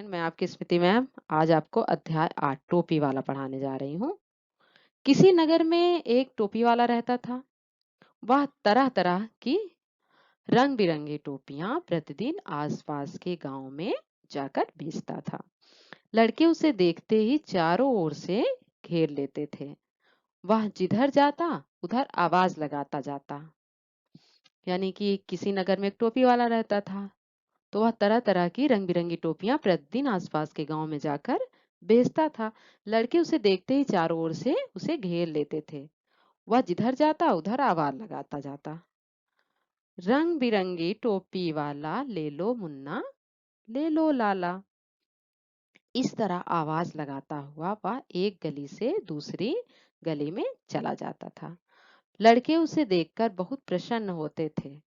मैं आपकी स्मृति मैम आज आपको अध्याय 8 टोपी वाला पढ़ाने जा रही हूँ। किसी नगर में एक टोपी वाला रहता था। वह तरह-तरह की रंग-बिरंगी टोपियां प्रतिदिन आसपास के गांव में जाकर बेचता था। लड़के उसे देखते ही चारों ओर से घेर लेते थे। वह जिधर जाता उधर आवाज लगाता जाता। यानी कि किसी नगर में एक टोपी वाला रहता था। तो वह तरह-तरह की रंग-बिरंगी टोपियां प्रतिदिन आसपास के गांव में जाकर बेचता था। लड़के उसे देखते ही चारों ओर से उसे घेर लेते थे। वह जिधर जाता उधर आवाज लगाता जाता। रंग-बिरंगी टोपी वाला ले लो मुन्ना, ले लो लाला। इस तरह आवाज लगाता हुआ वह एक गली से दूसरी गली में चला जाता था। लड़के उसे देखकर बहुत प्रसन्न होते थे।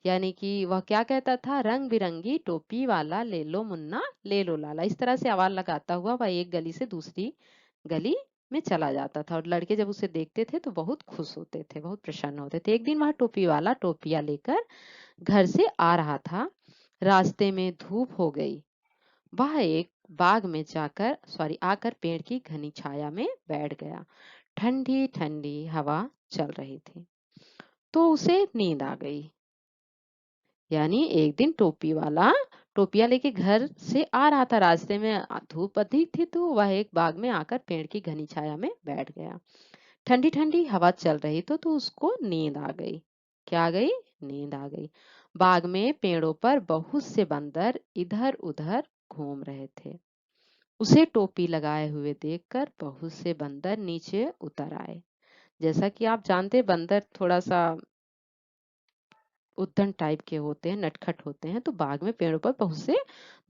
यानी कि वह क्या कहता था, रंग बिरंगी टोपी वाला ले लो मुन्ना, ले लो लाला। इस तरह से आवाज लगाता हुआ वह एक गली से दूसरी गली में चला जाता था और लड़के जब उसे देखते थे तो बहुत खुश होते थे, बहुत प्रसन्न होते थे। एक दिन वह टोपी वाला टोपिया लेकर घर से आ रहा था। रास्ते में धूप हो गई। वह एक बाग में आकर पेड़ की घनी छाया में बैठ गया। ठंडी ठंडी हवा चल रही थी तो उसे नींद आ गई। यानी एक दिन टोपिया लेके घर से आ रहा था। रास्ते में धूप अधिक थी तो वह एक बाग में आकर पेड़ की घनी छाया में बैठ गया। ठंडी ठंडी हवा चल रही तो उसको नींद आ गई। क्या आ गई? नींद आ गई। बाग में पेड़ों पर बहुत से बंदर इधर उधर घूम रहे थे। उसे टोपी लगाए हुए देखकर बहुत से बंदर नीचे उतर आए। जैसा कि आप जानते हैं, बंदर थोड़ा सा उद्दंड टाइप के होते हैं, नटखट होते हैं। तो बाग में पेड़ों पर बहुत से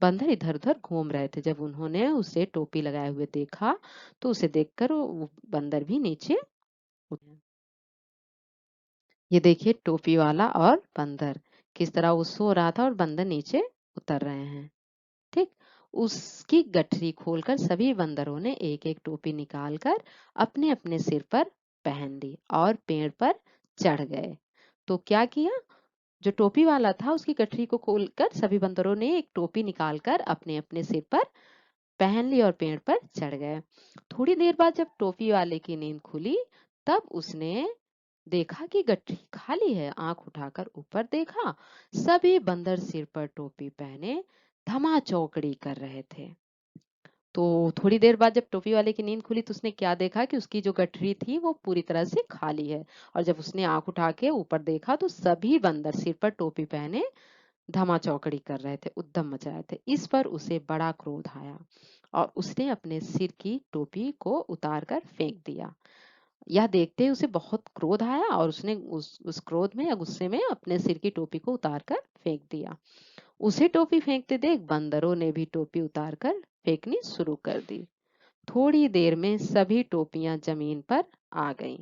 बंदर इधर-उधर घूम रहे थे। जब उन्होंने उसे टोपी लगाए हुए देखा, तो उसे देखकर वो बंदर भी नीचे उतरे। ये देखिए टोपी वाला और बंदर, किस तरह वो सो रहा था और बंदर नीचे उतर रहे हैं। ठीक? उसकी गठरी खोलकर सभी बंदरों ने एक-एक टोपी निकालकर अपने-अपने सिर पर पहन ली और पेड़ पर चढ़ गए। तो क्या किया? जो टोपी वाला था उसकी गठरी को खोलकर सभी बंदरों ने एक टोपी निकालकर अपने अपने सिर पर पहन ली और पेड़ पर चढ़ गए। थोड़ी देर बाद जब टोपी वाले की नींद खुली, तब उसने देखा कि गठरी खाली है। आंख उठाकर ऊपर देखा, सभी बंदर सिर पर टोपी पहने धमा चौकड़ी कर रहे थे। तो थोड़ी देर बाद जब टोपी वाले की नींद खुली तो उसने क्या देखा कि उसकी जो गठरी थी वो पूरी तरह से खाली है। और जब उसने आंख उठा के ऊपर देखा तो सभी बंदर सिर पर टोपी पहने धमा चौकड़ी कर रहे थे, उद्यम मचाए थे। इस पर उसे बड़ा क्रोध आया और उसने अपने सिर की टोपी को उतार कर फेंक दिया। यह देखते ही उसे बहुत क्रोध आया और उसने उस क्रोध में या गुस्से में अपने सिर की टोपी को उतार कर फेंक दिया। उसे टोपी फेंकते देख बंदरों ने भी टोपी उतार कर फेंकनी शुरू कर दी। थोड़ी देर में सभी टोपियां जमीन पर आ गईं।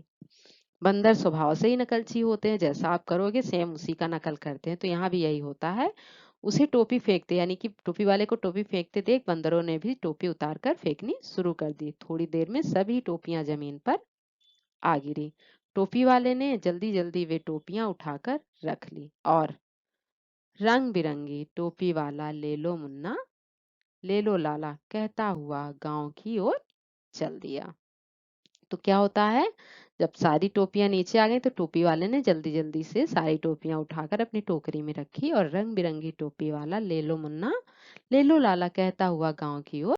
बंदर स्वभाव से ही नकलची होते हैं, जैसा आप करोगे सेम उसी का नकल करते हैं। तो यहाँ भी यही होता है। उसे टोपी फेंकते यानी कि टोपी वाले को टोपी फेंकते देख बंदरों ने भी टोपी उतार कर फेंकनी शुरू कर दी। थोड़ी देर में सभी टोपियां जमीन पर आ गिरी। टोपी वाले ने जल्दी जल्दी वे टोपियां उठाकर रख ली और रंग बिरंगी टोपी वाला ले लो मुन्ना, ले लो लाला कहता हुआ गांव की ओर चल दिया। तो क्या होता है, जब सारी टोपियां नीचे आ गई तो टोपी वाले ने जल्दी जल्दी से सारी टोपियां उठाकर अपनी टोकरी में रखी और रंग बिरंगी टोपी वाला ले लो मुन्ना, ले लो लाला कहता हुआ गांव की ओर